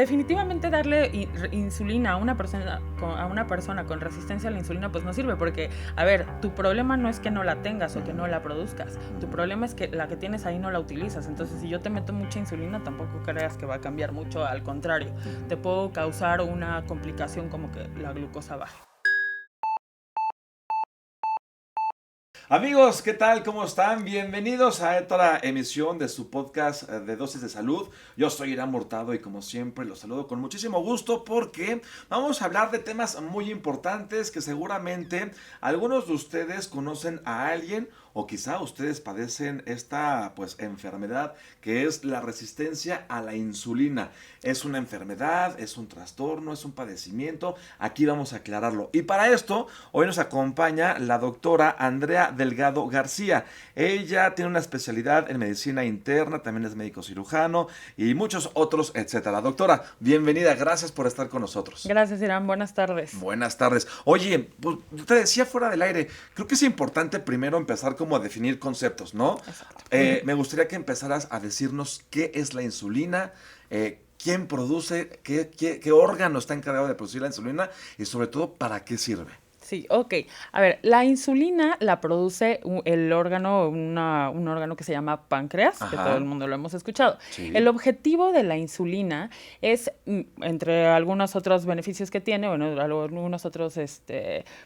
Definitivamente darle insulina a una persona con resistencia a la insulina pues no sirve porque, a ver, tu problema no es que no la tengas o que no la produzcas, tu problema es que la que tienes ahí no la utilizas. Entonces, si yo te meto mucha insulina, tampoco creas que va a cambiar mucho, al contrario, te puedo causar una complicación como que la glucosa baje. Amigos, ¿qué tal? ¿Cómo están? Bienvenidos a otra emisión de su podcast de Dosis de Salud. Yo soy Irán Hurtado y como siempre los saludo con muchísimo gusto porque vamos a hablar de temas muy importantes que seguramente algunos de ustedes conocen a alguien o quizá ustedes padecen esta enfermedad que es la resistencia a la insulina. Es una enfermedad, es un trastorno, es un padecimiento. Aquí vamos a aclararlo. Y para esto, hoy nos acompaña la doctora Andrea Delgado García. Ella tiene una especialidad en medicina interna, también es médico cirujano y muchos otros, etcétera. Doctora, bienvenida, gracias por estar con nosotros. Gracias, Irán, buenas tardes. Buenas tardes. Oye, pues, te decía fuera del aire, creo que es importante primero empezar como a definir conceptos, ¿no? Exacto. Me gustaría que empezaras a decirnos qué es la insulina, quién produce, qué órgano está encargado de producir la insulina y sobre todo para qué sirve. Sí, ok. A ver, la insulina la produce el órgano, un órgano que se llama páncreas, que todo el mundo lo hemos escuchado. Sí. El objetivo de la insulina es, entre algunos otros beneficios que tiene, bueno, algunas otras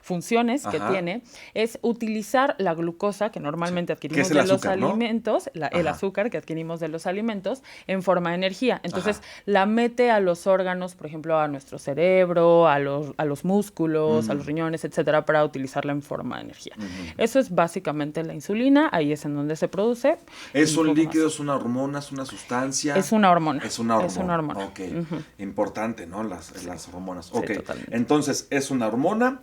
funciones que tiene, es utilizar la glucosa que normalmente adquirimos de los alimentos, el azúcar que adquirimos de los alimentos, en forma de energía. Entonces, la mete a los órganos, por ejemplo, a nuestro cerebro, a los músculos, a los riñones, etcétera, para utilizarla en forma de energía. Eso es básicamente la insulina, ahí es en donde se produce. ¿Es un líquido, es una hormona, es una sustancia? Es una hormona. Es una hormona. Es una hormona. Ok, importante, ¿no? Las hormonas. Ok, sí, totalmente. Entonces es una hormona,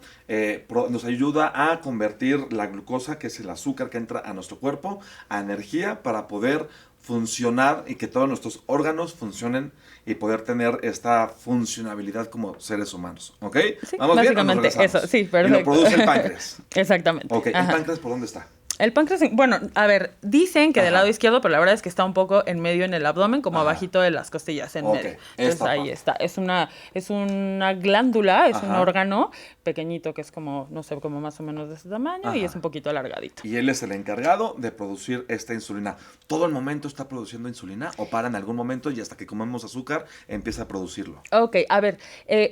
nos ayuda a convertir la glucosa, que es el azúcar que entra a nuestro cuerpo, a energía para poder funcionar y que todos nuestros órganos funcionen y poder tener esta funcionabilidad como seres humanos, ¿ok? Sí, ¿Vamos básicamente bien? eso, sí, perfecto. Y lo produce el páncreas. Exactamente. Ok, ¿el páncreas por dónde está? El páncreas, bueno, a ver, dicen que del lado izquierdo, pero la verdad es que está un poco en medio en el abdomen, como abajito de las costillas, en medio. Entonces ahí está. Es una glándula, es un órgano pequeñito que es como, no sé, como más o menos de ese tamaño y es un poquito alargadito. Y él es el encargado de producir esta insulina. ¿Todo el momento está produciendo insulina o para en algún momento y hasta que comemos azúcar empieza a producirlo? Ok, a ver,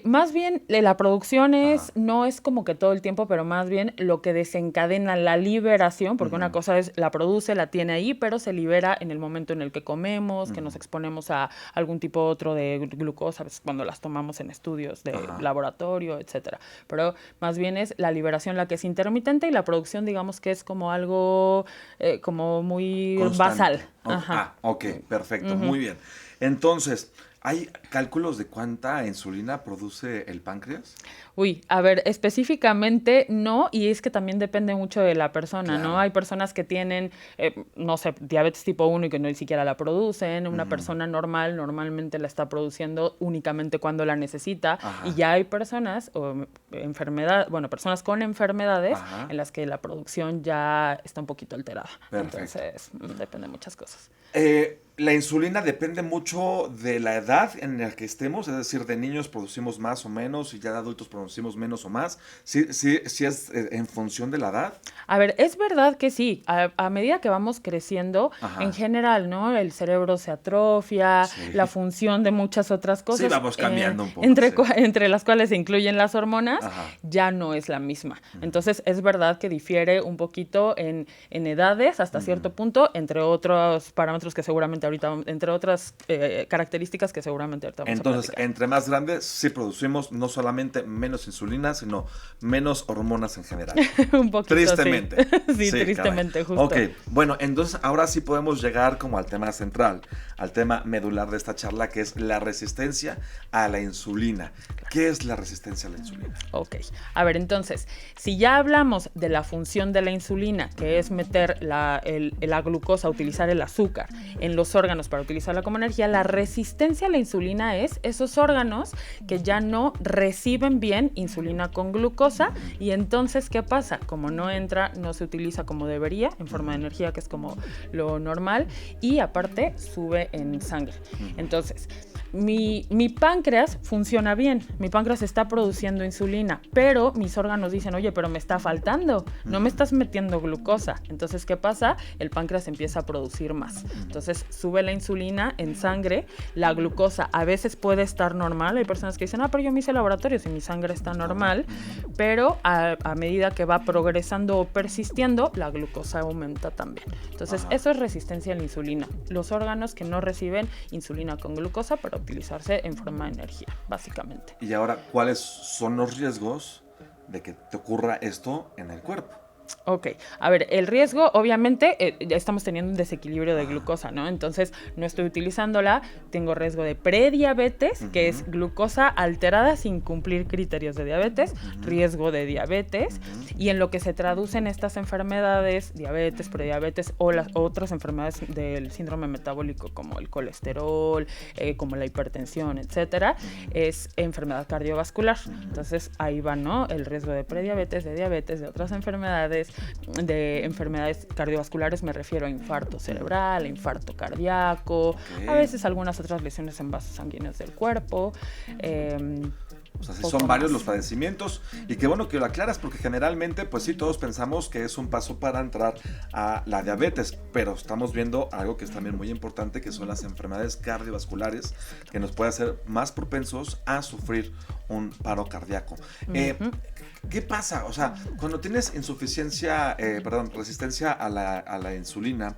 más bien la producción no es como que todo el tiempo, pero más bien lo que desencadena la liberación, porque una cosa es la produce, la tiene ahí, pero se libera en el momento en el que comemos, que nos exponemos a algún tipo otro de glucosa, a veces cuando las tomamos en estudios de laboratorio, etcétera. Pero más bien es la liberación la que es intermitente y la producción, digamos que es como algo como muy constante. basal. Ok, perfecto, muy bien. Entonces, ¿hay cálculos de cuánta insulina produce el páncreas? Uy, a ver, específicamente no, y es que también depende mucho de la persona, claro, ¿no? Hay personas que tienen, no sé, diabetes tipo 1 y que no ni siquiera la producen. Una persona normal normalmente la está produciendo únicamente cuando la necesita. Y ya hay personas personas con enfermedades en las que la producción ya está un poquito alterada. Perfecto. Entonces, depende de muchas cosas. La insulina depende mucho de la edad en la que estemos, es decir, de niños producimos más o menos y ya de adultos producimos menos o más. ¿Sí es en función de la edad? A ver, es verdad que sí. A medida que vamos creciendo, en general, ¿no? El cerebro se atrofia, la función de muchas otras cosas. Sí, vamos cambiando un poco. Entre las cuales se incluyen las hormonas, ya no es la misma. Entonces, es verdad que difiere un poquito en edades hasta cierto punto, entre otros parámetros que seguramente ahorita, entre otras características que seguramente ahorita vamos a platicar. Entonces, entre más grandes, sí producimos no solamente menos insulina, sino menos hormonas en general. Un poquito, tristemente. Sí, tristemente, justo. Ok, bueno, entonces ahora sí podemos llegar como al tema central, al tema medular de esta charla, que es la resistencia a la insulina. ¿Qué es la resistencia a la insulina? Ok, a ver, entonces, si ya hablamos de la función de la insulina, que es meter la glucosa, utilizar el azúcar en los órganos para utilizarla como energía, la resistencia a la insulina es esos órganos que ya no reciben bien insulina con glucosa y entonces, ¿qué pasa? Como no entra, no se utiliza como debería, en forma de energía, que es como lo normal, y aparte sube en sangre. Entonces, mi páncreas funciona bien, mi páncreas está produciendo insulina, pero mis órganos dicen, oye, pero me está faltando, no me estás metiendo glucosa. Entonces, ¿qué pasa? El páncreas empieza a producir más. Entonces, sube la insulina en sangre, la glucosa a veces puede estar normal. Hay personas que dicen, pero yo me hice laboratorios y mi sangre está normal, pero a medida que va progresando o persistiendo, la glucosa aumenta también. Entonces, eso es resistencia a la insulina. Los órganos que no reciben insulina con glucosa para utilizarse en forma de energía, básicamente. Y ahora, ¿cuáles son los riesgos de que te ocurra esto en el cuerpo? Ok, a ver, el riesgo, obviamente, ya estamos teniendo un desequilibrio de glucosa, ¿no? Entonces, no estoy utilizándola, tengo riesgo de prediabetes, que es glucosa alterada sin cumplir criterios de diabetes, riesgo de diabetes, y en lo que se traducen estas enfermedades, diabetes, prediabetes o las otras enfermedades del síndrome metabólico, como el colesterol, como la hipertensión, etcétera, es enfermedad cardiovascular. Entonces, ahí va, ¿no? El riesgo de prediabetes, de diabetes, de otras enfermedades, de enfermedades cardiovasculares, me refiero a infarto cerebral, a infarto cardíaco, a veces algunas otras lesiones en vasos sanguíneos del cuerpo. O sea, sí son varios los padecimientos, y qué bueno que lo aclaras, porque generalmente, pues sí, todos pensamos que es un paso para entrar a la diabetes, pero estamos viendo algo que es también muy importante, que son las enfermedades cardiovasculares, que nos puede hacer más propensos a sufrir un paro cardíaco. ¿Qué pasa? O sea, cuando tienes resistencia a la insulina,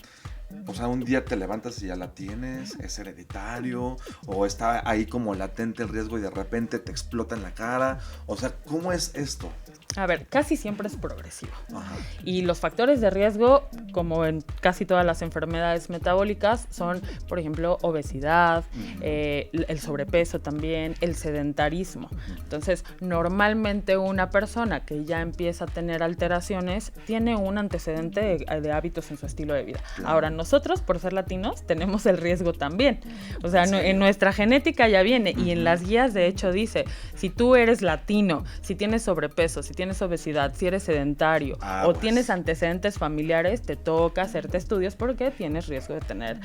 o sea, un día te levantas y ya la tienes, es hereditario, o está ahí como latente el riesgo y de repente te explota en la cara. O sea, ¿cómo es esto? A ver, casi siempre es progresivo. Y los factores de riesgo, como en casi todas las enfermedades metabólicas, son, por ejemplo, obesidad, el sobrepeso también, el sedentarismo. Entonces, normalmente una persona que ya empieza a tener alteraciones tiene un antecedente de hábitos en su estilo de vida. Ahora, nosotros, por ser latinos, tenemos el riesgo también. O sea, en nuestra genética ya viene, y en las guías, de hecho, dice, si tú eres latino, si tienes sobrepeso, si tienes obesidad, si eres sedentario tienes antecedentes familiares, te toca hacerte estudios porque tienes riesgo de tener,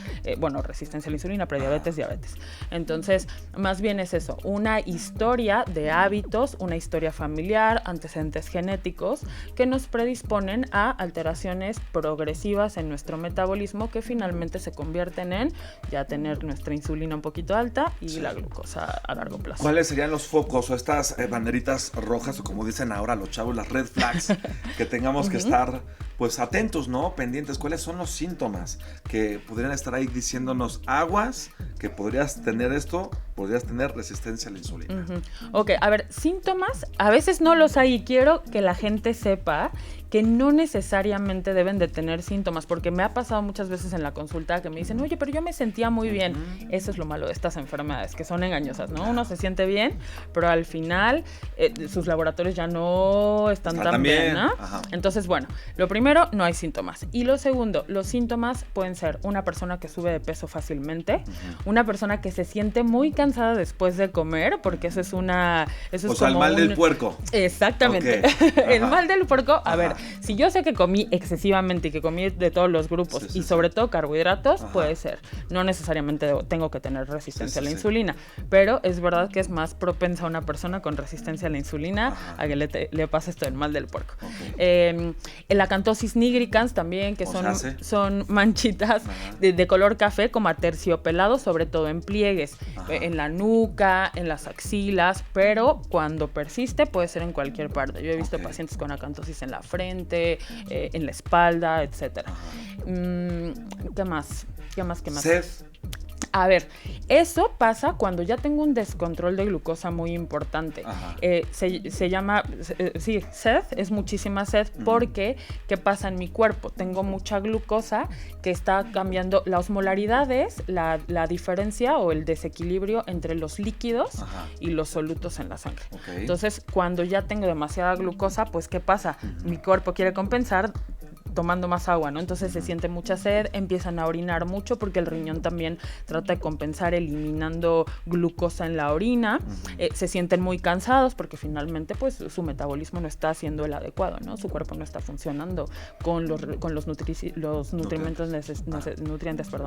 resistencia a la insulina, prediabetes, diabetes. Entonces, más bien es eso, una historia de hábitos, una historia familiar, antecedentes genéticos que nos predisponen a alteraciones progresivas en nuestro metabolismo que finalmente se convierten en ya tener nuestra insulina un poquito alta y la glucosa a largo plazo. ¿Cuáles serían los focos o estas banderitas rojas, o como dicen ahora los chavos, las red flags, que tengamos que estar pues atentos, ¿no? Pendientes? ¿Cuáles son los síntomas que podrían estar ahí diciéndonos, aguas, que podrías tener esto, podrías tener resistencia a la insulina? Ok, a ver, síntomas, a veces no los hay, y quiero que la gente sepa que no necesariamente deben de tener síntomas, porque me ha pasado muchas veces en la consulta que me dicen, oye, pero yo me sentía muy bien. Eso es lo malo de estas enfermedades, que son engañosas, ¿no? Uno se siente bien, pero al final sus laboratorios ya no están tan bien, ¿no? Entonces, bueno, lo primero, no hay síntomas. Y lo segundo, los síntomas pueden ser una persona que sube de peso fácilmente, una persona que se siente muy cansada después de comer, porque eso es una... Eso es o sea, el mal del puerco. Exactamente. El mal del puerco, a ver, si yo sé que comí excesivamente y que comí de todos los grupos y sobre todo carbohidratos, puede ser. No necesariamente tengo que tener resistencia a la insulina, pero es verdad que es más propensa a una persona con resistencia a la insulina a que le pase esto del mal del puerco. La acantosis nigricans también, que son manchitas de color café como aterciopelado, sobre todo en pliegues, en la nuca, en las axilas, pero cuando persiste puede ser en cualquier parte. Yo he visto pacientes con acantosis en la frente, en la espalda, etcétera. ¿Qué más? Sed. A ver, eso pasa cuando ya tengo un descontrol de glucosa muy importante. Se llama, sed, es muchísima sed, porque ¿qué pasa en mi cuerpo? Tengo mucha glucosa que está cambiando. La osmolaridad es la diferencia o el desequilibrio entre los líquidos y los solutos en la sangre. Entonces, cuando ya tengo demasiada glucosa, pues ¿qué pasa? Mi cuerpo quiere compensar tomando más agua, ¿no? Entonces se siente mucha sed, empiezan a orinar mucho porque el riñón también trata de compensar eliminando glucosa en la orina. Se sienten muy cansados porque finalmente pues su metabolismo no está haciendo el adecuado, ¿no? Su cuerpo no está funcionando con los nutrientes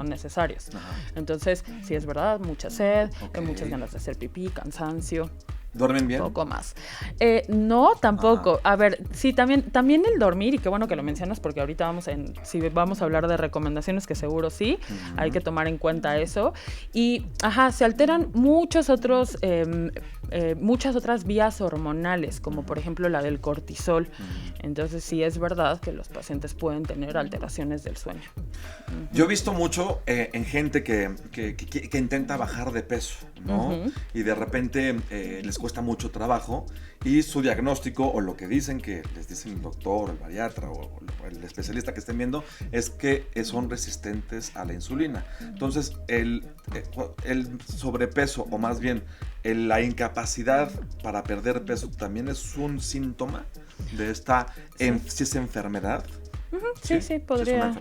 necesarios. Entonces, sí es verdad, mucha sed, muchas ganas de hacer pipí, cansancio. ¿Duermen bien? Poco más. No, tampoco. A ver, sí, también el dormir, y qué bueno que lo mencionas porque ahorita si vamos a hablar de recomendaciones, que seguro sí, hay que tomar en cuenta eso. Y, se alteran muchas otras vías hormonales, como por ejemplo la del cortisol. Entonces sí es verdad que los pacientes pueden tener alteraciones del sueño. Yo he visto mucho en gente que intenta bajar de peso, ¿no? Y de repente les cuesta mucho trabajo y su diagnóstico o lo que dicen que les dicen el doctor, el bariatra o el especialista que estén viendo es que son resistentes a la insulina. Entonces el sobrepeso o más bien la incapacidad para perder peso también es un síntoma de esta si es enfermedad. Sí, podría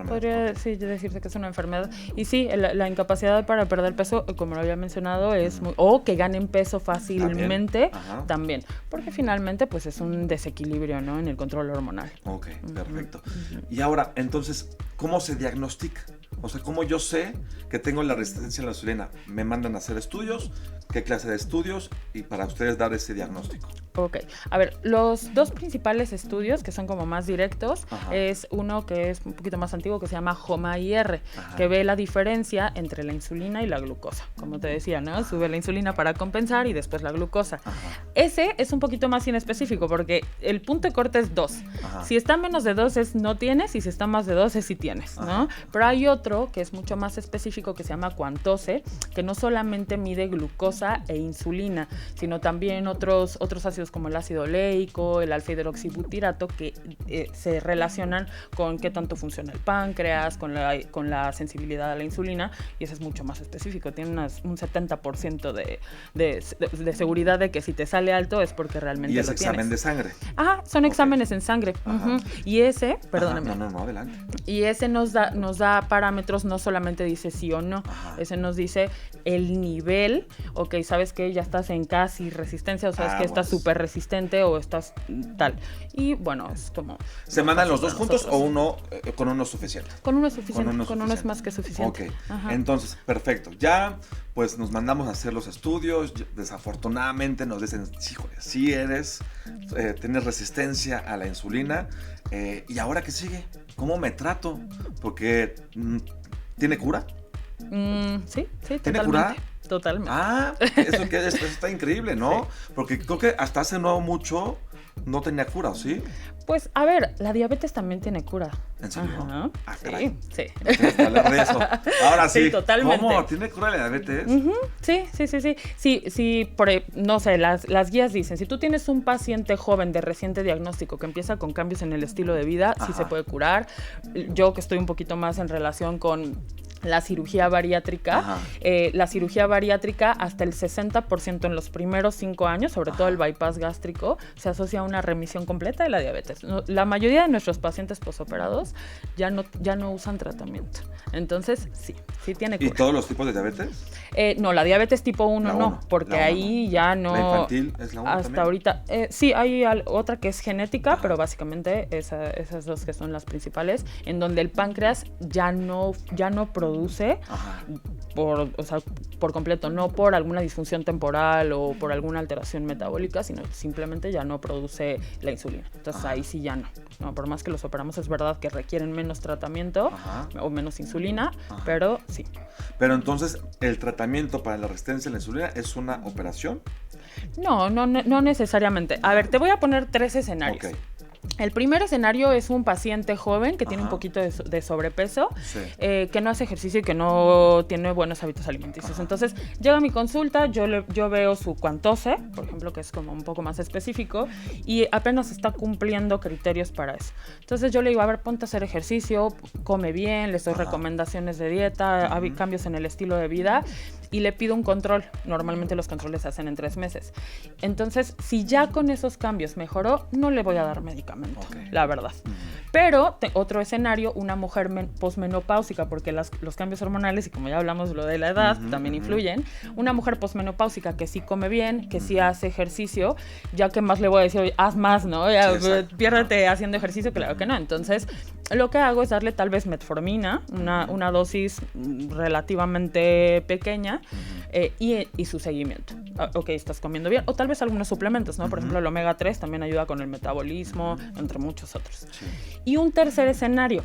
decirse que es una enfermedad. Y sí, la incapacidad para perder peso, como lo había mencionado, es o que ganen peso fácilmente, también, porque finalmente pues es un desequilibrio, ¿no? En el control hormonal. Ok, perfecto. Y ahora, entonces, ¿cómo se diagnostica? O sea, ¿cómo yo sé que tengo la resistencia a la insulina? ¿Me mandan a hacer estudios? ¿Qué clase de estudios? Y para ustedes dar ese diagnóstico. Ok, a ver, los dos principales estudios que son como más directos es uno que es un poquito más antiguo que se llama HOMA-IR, que ve la diferencia entre la insulina y la glucosa. Como te decía, ¿no? Sube la insulina para compensar y después la glucosa. Ese es un poquito más inespecífico porque el punto de corte es 2. Si está menos de 2 es no tienes y si está más de 2 es sí tienes, ¿no? Pero hay otro que es mucho más específico que se llama Quantose, que no solamente mide glucosa e insulina, sino también otros ácidos como el ácido oleico, el alfa-hidroxibutirato, que se relacionan con qué tanto funciona el páncreas, con la sensibilidad a la insulina, y ese es mucho más específico. Tiene un 70% de seguridad de que si te sale alto es porque realmente lo tienes. ¿Y es examen de sangre? Son exámenes en sangre. Y ese, perdóname. No, adelante. Y ese nos da parámetros, no solamente dice sí o no, ese nos dice el nivel, sabes que ya estás en casi resistencia, o sabes que estás súper resistente o estás tal. Y bueno, es como... ¿Se mandan los dos juntos o con uno es suficiente? Con uno es suficiente, con uno es más que suficiente. Entonces, perfecto. Ya, pues nos mandamos a hacer los estudios, desafortunadamente nos dicen, híjole, sí tienes resistencia a la insulina, ¿y ahora qué sigue? ¿Cómo me trato? Porque, ¿tiene cura? Sí, ¿Tiene totalmente. cura? Totalmente. Eso está increíble, ¿no? Sí. Porque creo que hasta hace no mucho no tenía cura, ¿sí? Pues, a ver, la diabetes también tiene cura. ¿En serio? Sí. Tienes que hablar de eso. Ahora sí, totalmente. ¿Cómo? ¿Tiene cura la diabetes? Sí, no sé, las guías dicen, si tú tienes un paciente joven de reciente diagnóstico que empieza con cambios en el estilo de vida, sí se puede curar. Yo que estoy un poquito más en relación con la cirugía bariátrica. La cirugía bariátrica, hasta el 60% en los primeros 5 años, sobre todo el bypass gástrico, se asocia a una remisión completa de la diabetes. La mayoría de nuestros pacientes posoperados ya no usan tratamiento. Entonces, sí tiene cura. ¿Y todos los tipos de diabetes? No, la diabetes tipo 1 no, porque ahí ya no... ¿La infantil es la 1 hasta también? ahorita, sí, hay otra que es genética, pero básicamente esas dos que son las principales, en donde el páncreas ya no produce por completo, no por alguna disfunción temporal o por alguna alteración metabólica, sino simplemente ya no produce la insulina. Entonces ahí sí ya no, por más que los operamos, es verdad que requieren menos tratamiento o menos insulina, pero sí. Pero entonces, ¿el tratamiento para la resistencia a la insulina es una operación? No necesariamente. A ver, te voy a poner 3 escenarios. Okay. El primer escenario es un paciente joven que tiene un poquito de sobrepeso, que no hace ejercicio y que no tiene buenos hábitos alimenticios. Entonces, llega a mi consulta, yo veo su Quantose, por ejemplo, que es como un poco más específico, y apenas está cumpliendo criterios para eso. Entonces, yo le digo, a ver, ponte a hacer ejercicio, come bien, les doy recomendaciones de dieta, cambios en el estilo de vida. y le pido un control. Normalmente los controles se hacen en 3 meses. Entonces, si ya con esos cambios mejoró, no le voy a dar medicamento, la verdad. Pero otro escenario, una mujer posmenopáusica, porque los cambios hormonales, y como ya hablamos lo de la edad, también influyen. Una mujer posmenopáusica que sí come bien, que sí hace ejercicio, ya que más le voy a decir, oye, haz más, ¿no? Ya, piérdete haciendo ejercicio, claro que no. Entonces, lo que hago es darle tal vez metformina, una dosis relativamente pequeña, y su seguimiento. Ok, estás comiendo bien, o tal vez algunos suplementos, ¿no? Por ejemplo, el omega 3 también ayuda con el metabolismo, entre muchos otros. Sí. Y un tercer escenario,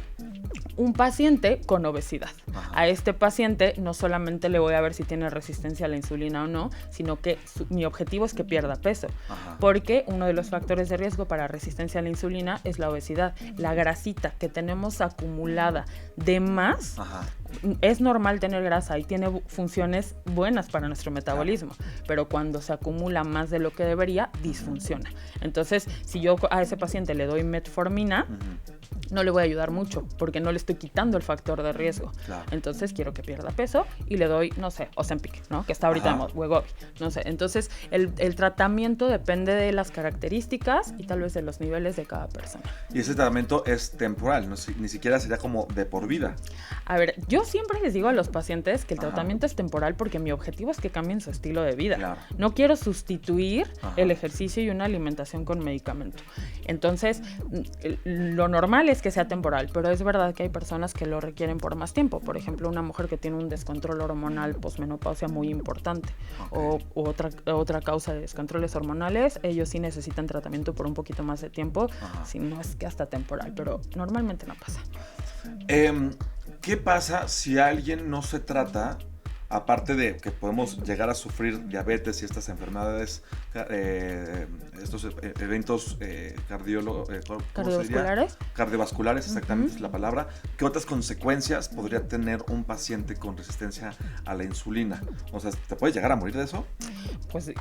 un paciente con obesidad. A este paciente no solamente le voy a ver si tiene resistencia a la insulina o no, sino que mi objetivo es que pierda peso. Porque uno de los factores de riesgo para resistencia a la insulina es la obesidad. La grasita que tenemos acumulada de más, es normal tener grasa y tiene funciones buenas para nuestro metabolismo, pero cuando se acumula más de lo que debería, disfunciona. Entonces, si yo a ese paciente le doy metformina, no le voy a ayudar mucho porque no le estoy quitando el factor de riesgo. Claro. Entonces quiero que pierda peso y le doy, no sé, Ozempic, ¿no? Que está ahorita en Wegovy, no sé. Entonces el tratamiento depende de las características y tal vez de los niveles de cada persona. Y ese tratamiento es temporal, ¿no? Ni siquiera sería como de por vida. A ver, yo siempre les digo a los pacientes que el tratamiento es temporal porque mi objetivo es que cambien su estilo de vida. Claro. No quiero sustituir el ejercicio y una alimentación con medicamento. Entonces, lo normal es que sea temporal, pero es verdad que hay personas que lo requieren por más tiempo. Por ejemplo, una mujer que tiene un descontrol hormonal posmenopausia muy importante o otra causa de descontroles hormonales, ellos sí necesitan tratamiento por un poquito más de tiempo, si no es que hasta temporal, pero normalmente no pasa. ¿Qué pasa si alguien no se trata? Aparte de que podemos llegar a sufrir diabetes y estas enfermedades, estos eventos cardiovasculares, exactamente es la palabra. ¿Qué otras consecuencias podría tener un paciente con resistencia a la insulina? O sea, ¿te puedes llegar a morir de eso? Pues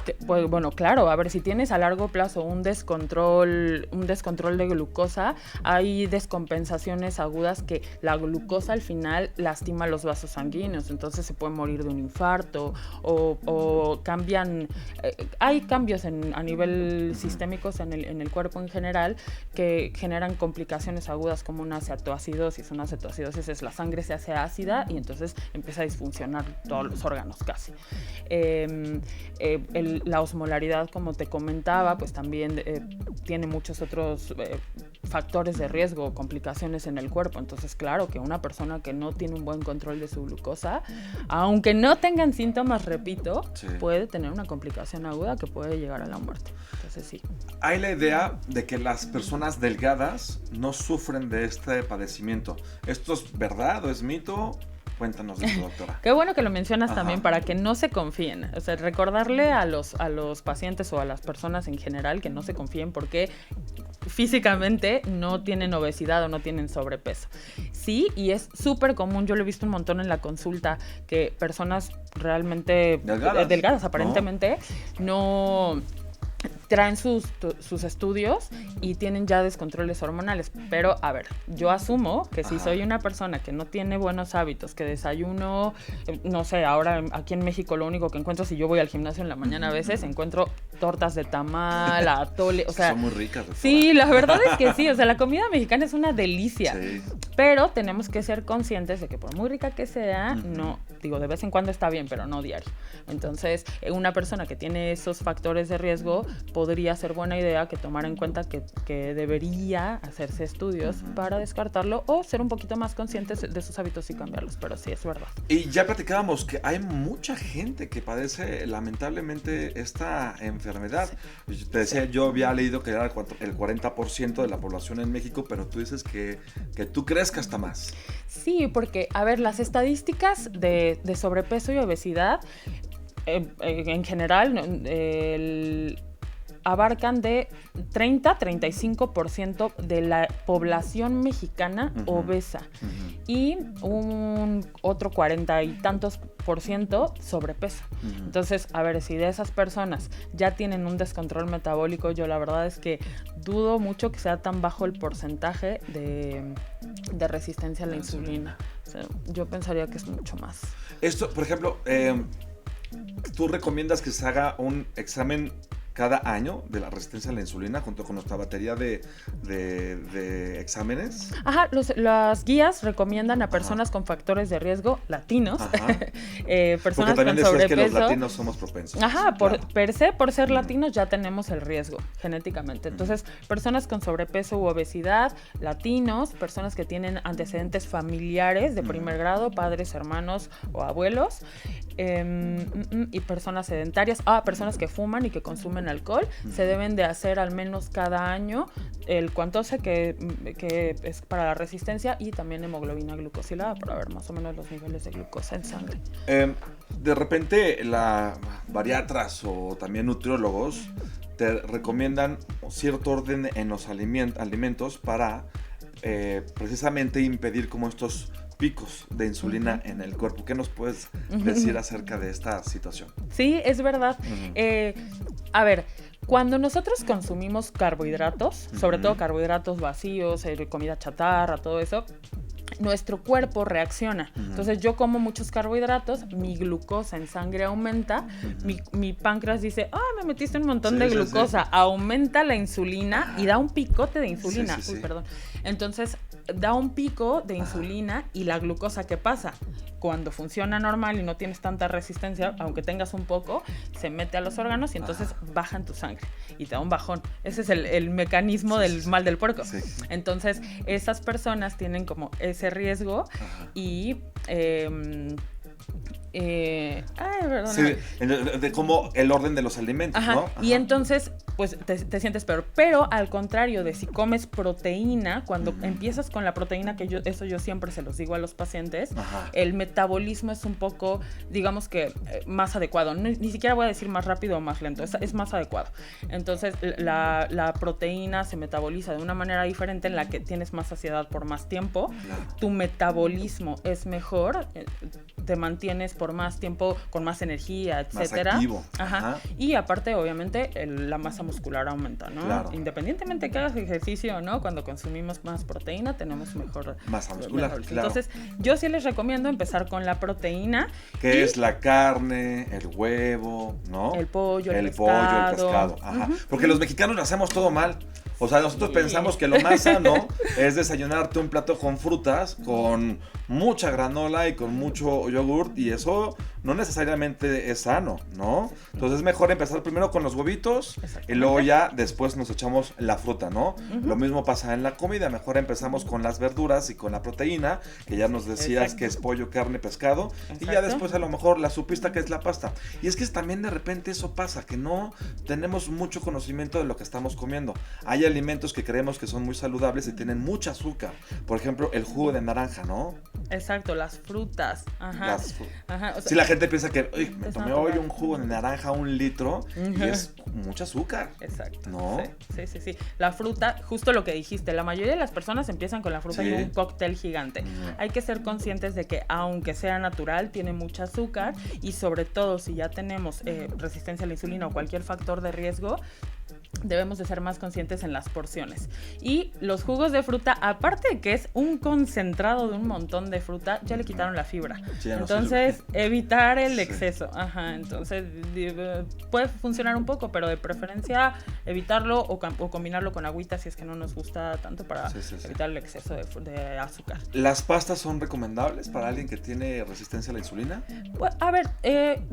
bueno, claro. A ver, si tienes a largo plazo un descontrol de glucosa, hay descompensaciones agudas que la glucosa al final lastima los vasos sanguíneos, entonces se puede morir de un infarto o cambian, hay cambios a nivel sistémicos en el cuerpo en general que generan complicaciones agudas como una cetoacidosis. Una cetoacidosis es la sangre se hace ácida y entonces empieza a disfuncionar todos los órganos casi. La osmolaridad, como te comentaba, pues también tiene muchos otros factores de riesgo, complicaciones en el cuerpo. Entonces, claro que una persona que no tiene un buen control de su glucosa, aunque no tengan síntomas, repito, puede tener una complicación aguda que puede llegar a la muerte. Entonces, sí. Hay la idea de que las personas delgadas no sufren de este padecimiento. ¿Esto es verdad o es mito? Cuéntanos de eso, doctora. Qué bueno que lo mencionas también para que no se confíen. O sea, recordarle a los pacientes o a las personas en general que no se confíen porque físicamente no tienen obesidad o no tienen sobrepeso. Sí, y es súper común, yo lo he visto un montón en la consulta, que personas realmente delgadas aparentemente, no traen sus estudios y tienen ya descontroles hormonales. Pero, a ver, yo asumo que si soy una persona que no tiene buenos hábitos, que desayuno, no sé, ahora aquí en México lo único que encuentro, si yo voy al gimnasio en la mañana a veces, encuentro tortas de tamal, atole, o sea... Son muy ricas. Sí, la verdad es que sí, o sea, la comida mexicana es una delicia. Sí. Pero tenemos que ser conscientes de que por muy rica que sea, no, digo, de vez en cuando está bien, pero no diario. Entonces, una persona que tiene esos factores de riesgo podría ser buena idea que tomara en cuenta que debería hacerse estudios para descartarlo o ser un poquito más conscientes de sus hábitos y cambiarlos, pero sí, es verdad. Y ya platicábamos que hay mucha gente que padece lamentablemente esta enfermedad. Sí. Te decía, yo había leído que era el 40% de la población en México, pero tú dices que tú crees que hasta más. Sí, porque, a ver, las estadísticas de sobrepeso y obesidad en general abarcan de 30-35% de la población mexicana obesa y un otro 40 y tantos % sobrepeso. Entonces, a ver, si de esas personas ya tienen un descontrol metabólico, yo la verdad es que dudo mucho que sea tan bajo el porcentaje de resistencia a la insulina. O sea, yo pensaría que es mucho más. Esto, por ejemplo, ¿tú recomiendas que se haga un examen cada año de la resistencia a la insulina junto con nuestra batería de exámenes? Ajá, las guías recomiendan a personas con factores de riesgo latinos, personas porque también con sobrepeso. Que los latinos somos propensos. Ajá, por ser latinos ya tenemos el riesgo genéticamente. Entonces, personas con sobrepeso u obesidad, latinos, personas que tienen antecedentes familiares de primer grado, padres, hermanos o abuelos, y personas sedentarias, personas que fuman y que consumen alcohol, se deben de hacer al menos cada año el cuantose que es para la resistencia y también hemoglobina glucosilada para ver más o menos los niveles de glucosa en sangre. De repente bariatras o también nutriólogos te recomiendan cierto orden en los alimentos para precisamente impedir como estos picos de insulina en el cuerpo. ¿Qué nos puedes decir acerca de esta situación? Sí, es verdad. A ver, cuando nosotros consumimos carbohidratos, sobre todo carbohidratos vacíos, comida chatarra, todo eso, nuestro cuerpo reacciona. Entonces yo como muchos carbohidratos, mi glucosa en sangre aumenta, mi páncreas dice, me metiste un montón de glucosa, aumenta la insulina y da un picote de insulina. Perdón. Entonces da un pico de insulina y la glucosa, ¿qué pasa? Cuando funciona normal y no tienes tanta resistencia, aunque tengas un poco, se mete a los órganos y entonces baja en tu sangre y te da un bajón. Ese es el mecanismo del mal del puerco. Entonces, esas personas tienen como ese riesgo y... de cómo el orden de los alimentos, ¿no? Y entonces, pues te sientes peor. Pero al contrario de si comes proteína, cuando empiezas con la proteína, eso yo siempre se los digo a los pacientes, el metabolismo es un poco, digamos que más adecuado. Ni siquiera voy a decir más rápido o más lento, es más adecuado. Entonces, la proteína se metaboliza de una manera diferente en la que tienes más saciedad por más tiempo. Tu metabolismo es mejor, te mantienes por más tiempo con más energía, etcétera. Más activo. Y aparte, obviamente, la masa muscular aumenta, ¿no? Claro. Independientemente de que hagas ejercicio o no, cuando consumimos más proteína tenemos mejor masa muscular. Claro. Entonces, yo sí les recomiendo empezar con la proteína. Que es la carne, el huevo, ¿no? El pollo, el pescado. Porque los mexicanos lo hacemos todo mal. O sea, nosotros pensamos que lo más sano es desayunarte un plato con frutas, con mucha granola y con mucho yogurt, y eso no necesariamente es sano, ¿no? Entonces es mejor empezar primero con los huevitos y luego ya después nos echamos la fruta, ¿no? Lo mismo pasa en la comida, mejor empezamos con las verduras y con la proteína, que ya nos decías que es pollo, carne, pescado, y ya después a lo mejor la supista, que es la pasta. Y es que también de repente eso pasa, que no tenemos mucho conocimiento de lo que estamos comiendo. Hay alimentos que creemos que son muy saludables y tienen mucha azúcar. Por ejemplo, el jugo de naranja, ¿no? Exacto, las frutas. O sea, si la gente piensa que me tomé hoy un jugo de naranja 1 litro y es mucho azúcar. Exacto. ¿No? Sí. La fruta, justo lo que dijiste, la mayoría de las personas empiezan con la fruta y un cóctel gigante. Hay que ser conscientes de que aunque sea natural, tiene mucho azúcar y sobre todo si ya tenemos resistencia a la insulina o cualquier factor de riesgo, debemos de ser más conscientes en las porciones. Y los jugos de fruta, aparte de que es un concentrado de un montón de fruta, ya le quitaron la fibra. Entonces, evitar el exceso. Entonces, puede funcionar un poco, pero de preferencia evitarlo o combinarlo con agüita si es que no nos gusta tanto para evitar el exceso de azúcar. ¿Las pastas son recomendables para alguien que tiene resistencia a la insulina? Pues, a ver,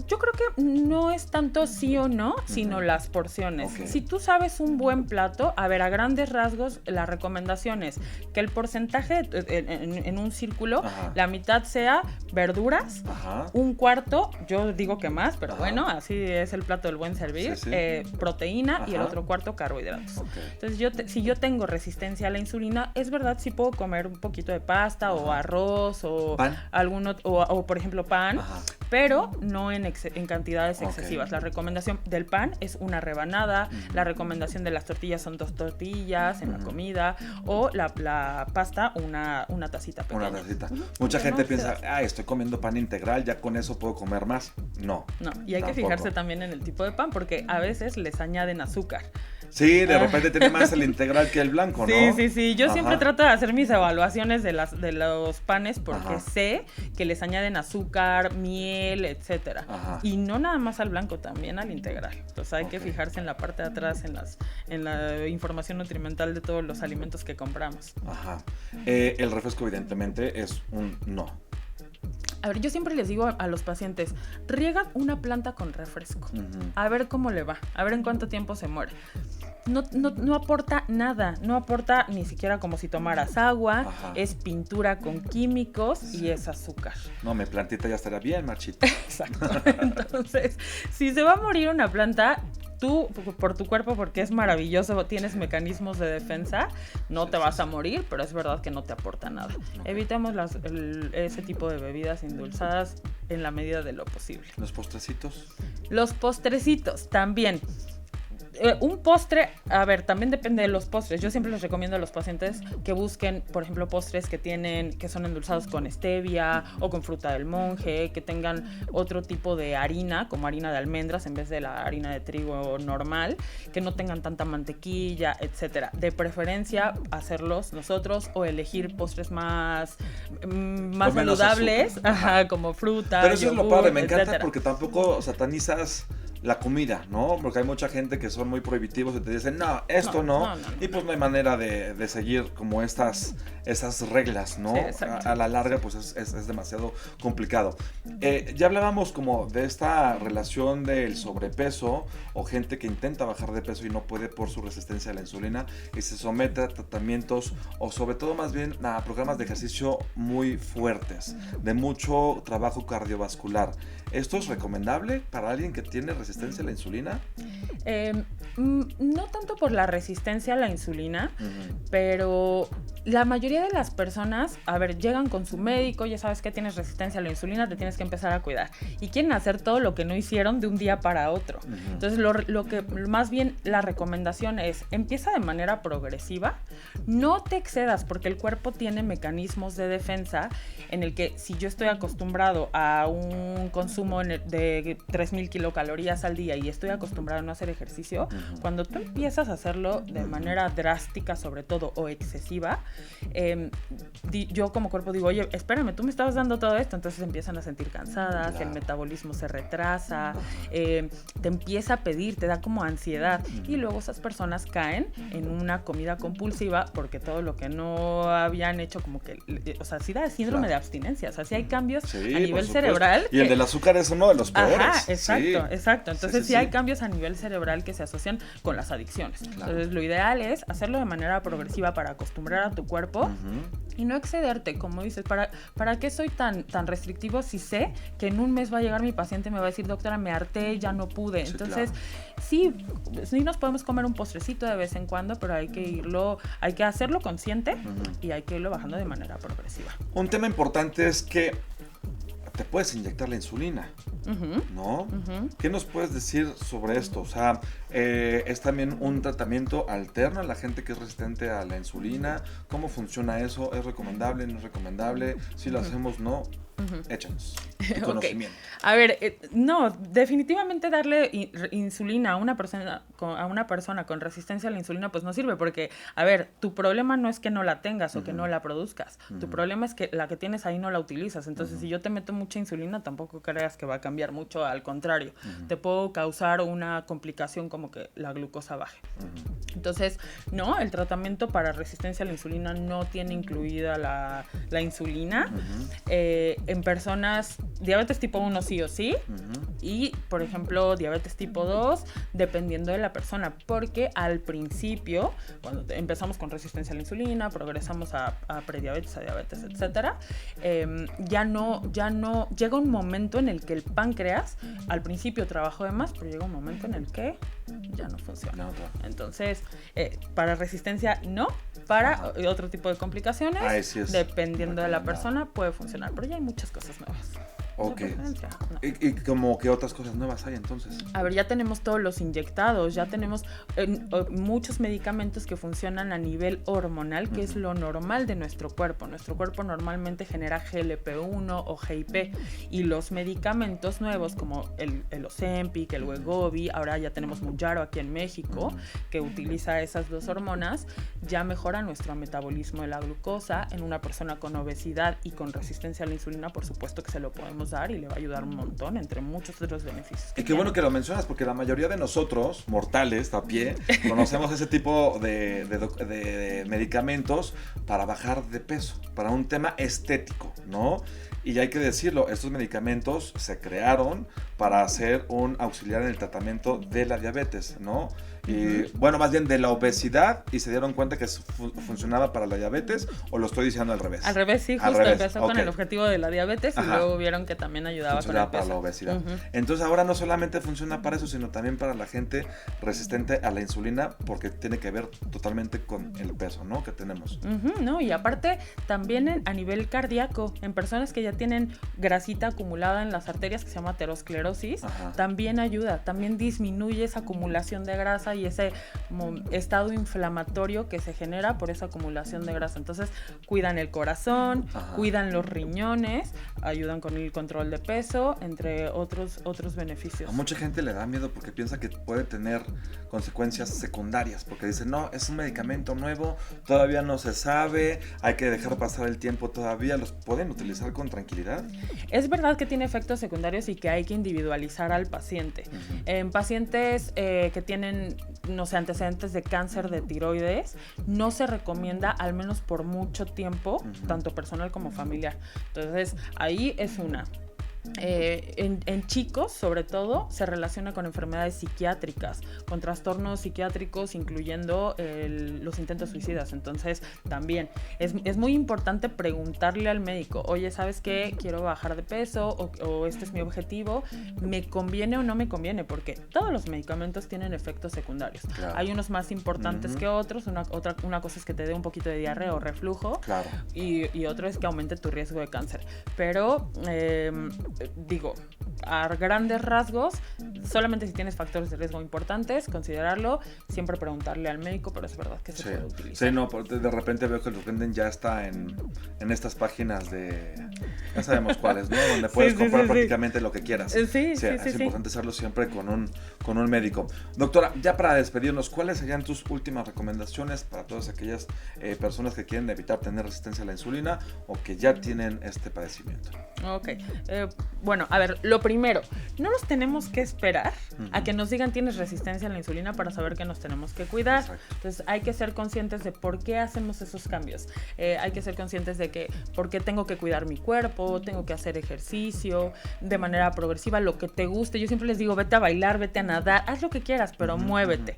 yo creo que no es tanto sí o no, sino las porciones. Si tú sabes un buen plato, a ver, a grandes rasgos, la recomendación es que el porcentaje en un círculo, la mitad sea verduras, un cuarto, yo digo que más, pero bueno, así es el plato del buen servir, proteína y el otro cuarto carbohidratos. Entonces, si yo tengo resistencia a la insulina, es verdad, sí puedo comer un poquito de pasta o arroz o o por ejemplo pan, pero no en cantidades excesivas. La recomendación del pan es una rebanada, la recomendación de las tortillas son 2 tortillas en la comida, o la pasta, una tacita pequeña. Una tacita. Mucha gente piensa, estoy comiendo pan integral, ya con eso puedo comer más. No, y hay que fijarse también en el tipo de pan, porque a veces les añaden azúcar. Sí, de repente tiene más el integral que el blanco, ¿no? Sí. Yo siempre trato de hacer mis evaluaciones de los panes porque Ajá. sé que les añaden azúcar, miel, etcétera. Ajá. Y no nada más al blanco, también al integral. Entonces hay que fijarse en la parte de atrás, en la información nutrimental de todos los alimentos que compramos. Ajá. El refresco evidentemente es un no. A ver, yo siempre les digo a los pacientes, riegan una planta con refresco, a ver cómo le va, a ver en cuánto tiempo se muere. No aporta nada, no aporta ni siquiera como si tomaras agua, Ajá. es pintura con químicos y es azúcar. No, mi plantita ya estaría bien marchita. Exacto. Entonces, si se va a morir una planta, tú, por tu cuerpo, porque es maravilloso, tienes mecanismos de defensa, no te vas a morir, pero es verdad que no te aporta nada. Evitemos ese tipo de bebidas endulzadas en la medida de lo posible. ¿Los postrecitos? Los postrecitos también. Un postre, a ver, también depende de los postres. Yo siempre les recomiendo a los pacientes que busquen, por ejemplo, postres que son endulzados con stevia o con fruta del monje, que tengan otro tipo de harina, como harina de almendras en vez de la harina de trigo normal, que no tengan tanta mantequilla, etcétera. De preferencia, hacerlos nosotros o elegir postres más saludables, como fruta, pero eso yogur, es lo padre, me encanta etcétera. porque tampoco satanizas la comida, ¿no? Porque hay mucha gente que son muy prohibitivos y te dicen, no, esto no. Y pues no hay manera de seguir como esas reglas, ¿no? Sí, a la larga pues es demasiado complicado. Ya hablábamos como de esta relación del sobrepeso o gente que intenta bajar de peso y no puede por su resistencia a la insulina y se somete a tratamientos o sobre todo más bien a programas de ejercicio muy fuertes, de mucho trabajo cardiovascular. ¿Esto es recomendable para alguien que tiene resistencia a la insulina? No tanto por la resistencia a la insulina, pero la mayoría de las personas, a ver, llegan con su médico, ya sabes que tienes resistencia a la insulina, te tienes que empezar a cuidar. Y quieren hacer todo lo que no hicieron de un día para otro. Entonces, lo que más bien la recomendación es, empieza de manera progresiva, no te excedas, porque el cuerpo tiene mecanismos de defensa en el que si yo estoy acostumbrado a un consumo de 3,000 kilocalorías al día y estoy acostumbrado a no hacer ejercicio, cuando tú empiezas a hacerlo de manera drástica, sobre todo, o excesiva, yo como cuerpo digo, oye, espérame, tú me estabas dando todo esto, entonces empiezan a sentir cansadas, claro. El metabolismo se retrasa, te empieza a pedir, te da como ansiedad, y luego esas personas caen en una comida compulsiva porque todo lo que no habían hecho como que, o sea, sí da síndrome claro. de abstinencia, o sea, sí hay cambios a nivel cerebral. Y el del azúcar es uno de los peores. Ajá, exacto. Entonces sí hay cambios a nivel cerebral que se asocian con las adicciones. Claro. Entonces lo ideal es hacerlo de manera progresiva para acostumbrar a tu cuerpo y no excederte, como dices, ¿para qué soy tan restrictivo si sé que en un mes va a llegar mi paciente y me va a decir, doctora, me harté, ya no pude? Entonces, sí nos podemos comer un postrecito de vez en cuando, pero hay que hacerlo consciente y hay que irlo bajando de manera progresiva. Un tema importante es que te puedes inyectar la insulina, ¿no? ¿Qué nos puedes decir sobre esto? O sea, ¿es también un tratamiento alterno a la gente que es resistente a la insulina? ¿Cómo funciona eso? ¿Es recomendable? ¿No es recomendable? Si lo hacemos, no. Échanos tu conocimiento. A ver, no, definitivamente darle insulina a una persona con resistencia a la insulina pues no sirve porque, a ver, tu problema no es que no la tengas o que no la produzcas. Tu problema es que la que tienes ahí no la utilizas. Entonces, si yo te meto mucha insulina, tampoco creas que va a cambiar mucho, al contrario. Te puedo causar una complicación como que la glucosa baje. Entonces, no, el tratamiento para resistencia a la insulina no tiene incluida la insulina. En personas, diabetes tipo 1 sí o sí, y por ejemplo diabetes tipo 2, dependiendo de la persona, porque al principio, cuando empezamos con resistencia a la insulina, progresamos a prediabetes, a diabetes, etcétera, ya no, llega un momento en el que el páncreas, al principio trabajó de más, pero llega un momento en el que ya no funciona. Entonces, para resistencia no, para otro tipo de complicaciones, dependiendo de la persona, puede funcionar, pero ya hay muchas cosas nuevas. Ok. De preferencia, no. ¿Y como qué otras cosas nuevas hay entonces? A ver, ya tenemos todos los inyectados, ya tenemos muchos medicamentos que funcionan a nivel hormonal, que es lo normal de nuestro cuerpo. Nuestro cuerpo normalmente genera GLP-1 o GIP, y los medicamentos nuevos como el Ozempic, el Wegovy, ahora ya tenemos Mounjaro aquí en México, que utiliza esas dos hormonas, ya mejora nuestro metabolismo de la glucosa. En una persona con obesidad y con resistencia a la insulina, por supuesto que se lo podemos dar y le va a ayudar un montón, entre muchos otros beneficios. Y qué bueno que lo mencionas, porque la mayoría de nosotros, mortales, a pie, conocemos ese tipo de medicamentos para bajar de peso, para un tema estético, ¿no? Y hay que decirlo, estos medicamentos se crearon para hacer un auxiliar en el tratamiento de la diabetes, ¿no? Y bueno, más bien de la obesidad, y se dieron cuenta que funcionaba para la diabetes, o lo estoy diciendo al revés. Al revés, sí, justo empezó con el objetivo de la diabetes y luego vieron que también ayudaba con el peso. Para la obesidad. Entonces ahora no solamente funciona para eso, sino también para la gente resistente a la insulina, porque tiene que ver totalmente con el peso, ¿no? Que tenemos. No, y aparte también a nivel cardíaco, en personas que ya tienen grasita acumulada en las arterias, que se llama aterosclerosis, también ayuda, también disminuye esa acumulación de grasa y ese estado inflamatorio que se genera por esa acumulación de grasa. Entonces cuidan el corazón, cuidan los riñones, ayudan con el control de peso, entre otros beneficios. A mucha gente le da miedo porque piensa que puede tener consecuencias secundarias, porque dicen, no, es un medicamento nuevo, todavía no se sabe, hay que dejar pasar el tiempo todavía. ¿Los pueden utilizar con tranquilidad? Es verdad que tiene efectos secundarios y que hay que individualizar al paciente. En pacientes que tienen, no sé, antecedentes de cáncer de tiroides, no se recomienda, al menos por mucho tiempo, tanto personal como familiar. Entonces, ahí es una. En chicos, sobre todo, se relaciona con enfermedades psiquiátricas, con trastornos psiquiátricos, incluyendo los intentos suicidas. Entonces, también es muy importante preguntarle al médico, oye, ¿sabes qué? Quiero bajar de peso o este es mi objetivo. ¿Me conviene o no me conviene? Porque todos los medicamentos tienen efectos secundarios. Claro. Hay unos más importantes que otros. Una cosa es que te dé un poquito de diarrea o reflujo. Claro. Y otro es que aumente tu riesgo de cáncer. Pero digo, a grandes rasgos, solamente si tienes factores de riesgo importantes, considerarlo, siempre preguntarle al médico, pero es verdad que se puede utilizar. Sí, no, de repente veo que lo venden ya está en estas páginas de, ya sabemos cuáles, ¿no? Donde puedes comprar prácticamente lo que quieras. Es importante hacerlo siempre con un médico. Doctora, ya para despedirnos, ¿cuáles serían tus últimas recomendaciones para todas aquellas personas que quieren evitar tener resistencia a la insulina o que ya tienen este padecimiento? Ok, bueno, a ver, lo primero, no nos tenemos que esperar a que nos digan tienes resistencia a la insulina para saber que nos tenemos que cuidar. Exacto. Entonces hay que ser conscientes de por qué hacemos esos cambios. Hay que ser conscientes de que por qué tengo que cuidar mi cuerpo, tengo que hacer ejercicio de manera progresiva, lo que te guste. Yo siempre les digo, vete a bailar, vete a nadar, haz lo que quieras, pero muévete.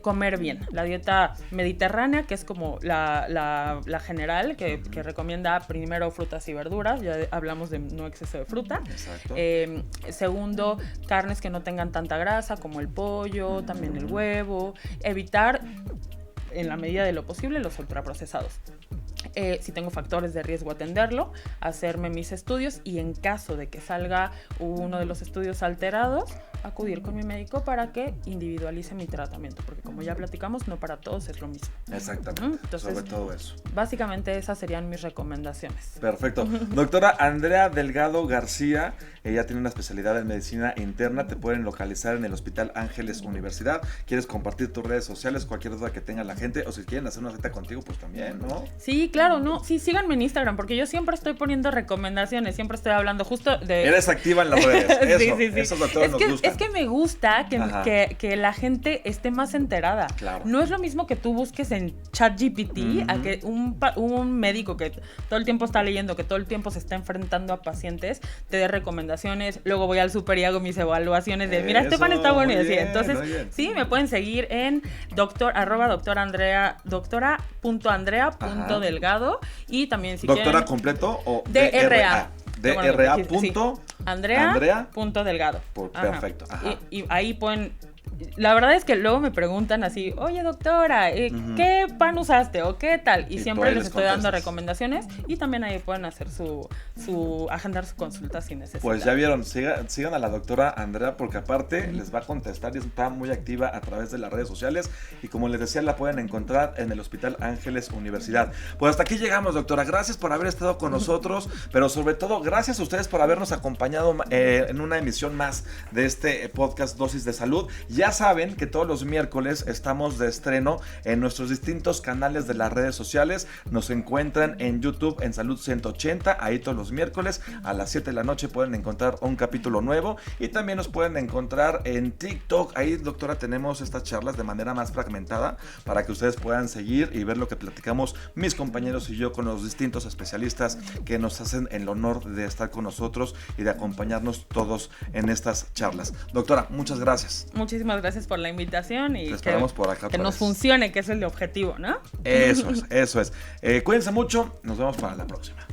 Comer bien. La dieta mediterránea, que es como la general, que recomienda primero frutas y verduras, ya hablamos de no exceso de fruta. Exacto. Segundo, carnes que no tengan tanta grasa, como el pollo, también el huevo. Evitar, en la medida de lo posible, los ultraprocesados. Si tengo factores de riesgo, atenderlo, hacerme mis estudios y en caso de que salga uno de los estudios alterados, acudir con mi médico para que individualice mi tratamiento, porque como ya platicamos, no para todos es lo mismo. Exactamente, entonces, sobre todo eso. Básicamente esas serían mis recomendaciones. Perfecto. Doctora Andrea Delgado García, ella tiene una especialidad en medicina interna, te pueden localizar en el Hospital Ángeles Universidad. ¿Quieres compartir tus redes sociales, cualquier duda que tenga la gente, o si quieren hacer una cita contigo, pues también, ¿no? Sí, claro, no, sí, síganme en Instagram, porque yo siempre estoy poniendo recomendaciones, siempre estoy hablando justo de... Eres activa en las redes, eso, sí. Eso es lo que nos gusta. Es que me gusta que la gente esté más enterada. Claro. No es lo mismo que tú busques en ChatGPT a que un médico que todo el tiempo está leyendo, que todo el tiempo se está enfrentando a pacientes, te dé recomendaciones, luego voy al súper y hago mis evaluaciones de, mira, este pan está bueno y así. Entonces, sí, me pueden seguir en doctora.andrea.delgado y también si ¿Doctora quieren... completo o DRA? DRA. Andrea.delgado. Perfecto. Ajá. Y ahí pueden la verdad es que luego me preguntan así, oye doctora, ¿qué pan usaste o qué tal? Y siempre les estoy dando recomendaciones y también ahí pueden hacer agendar su consulta si necesitan. Pues ya vieron, sigan a la doctora Andrea porque aparte les va a contestar y está muy activa a través de las redes sociales y como les decía la pueden encontrar en el Hospital Ángeles Universidad. Pues hasta aquí llegamos, doctora, gracias por haber estado con nosotros, pero sobre todo gracias a ustedes por habernos acompañado en una emisión más de este podcast Dosis de Salud. Ya saben que todos los miércoles estamos de estreno en nuestros distintos canales de las redes sociales. Nos encuentran en YouTube en Salud 180, ahí todos los miércoles a las 7 de la noche pueden encontrar un capítulo nuevo y también nos pueden encontrar en TikTok. Ahí, doctora, tenemos estas charlas de manera más fragmentada para que ustedes puedan seguir y ver lo que platicamos mis compañeros y yo con los distintos especialistas que nos hacen el honor de estar con nosotros y de acompañarnos todos en estas charlas. Doctora, muchas gracias. Muchísimas gracias por la invitación y por acá que nos funcione, que es el objetivo, ¿no? Eso es. Cuídense mucho, nos vemos para la próxima.